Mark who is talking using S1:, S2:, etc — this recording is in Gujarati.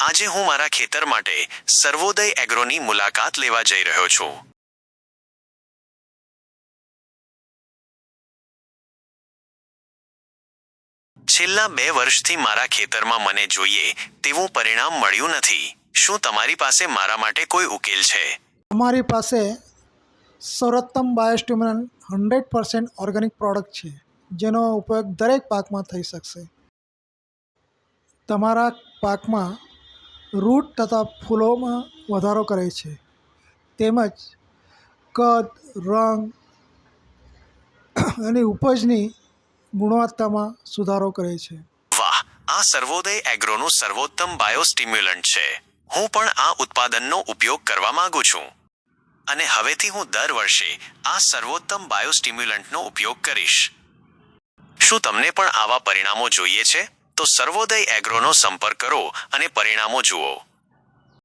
S1: આજે હું મારા ખેતર માટે સર્વોદય એગ્રોની મુલાકાત લેવા જઈ રહ્યો છું। છેલ્લા 2 વર્ષથી મારા ખેતરમાં મને જોઈએ તેવું પરિણામ મળ્યું નથી। શું તમારી પાસે મારા માટે કોઈ ઉકેલ છે?
S2: અમારી પાસે સર્વોત્તમ બાયોસ્ટિમ્યુલન્ટ 100% ઓર્ગેનિક પ્રોડક્ટ છે, જેનો ઉપયોગ દરેક પાકમાં થઈ શકશે। તમારા પાકમાં રૂટ તથા ફૂલોમાં વધારો કરે છે, તેમજ કદ, રંગ અને ઉપજની ગુણવત્તામાં સુધારો કરે છે।
S1: વાહ, આ સર્વોદય એગ્રોનું સર્વોત્તમ બાયોસ્ટિમ્યુલન્ટ છે। હું પણ આ ઉત્પાદનનો ઉપયોગ કરવા માંગુ છું અને હવેથી હું દર વર્ષે આ સર્વોત્તમ બાયોસ્ટિમ્યુલન્ટનો ઉપયોગ કરીશ। શું તમને પણ આવા પરિણામો જોઈએ છે? તો સર્વોદય એગ્રોનો સંપર્ક કરો અને પરિણામો જુઓ।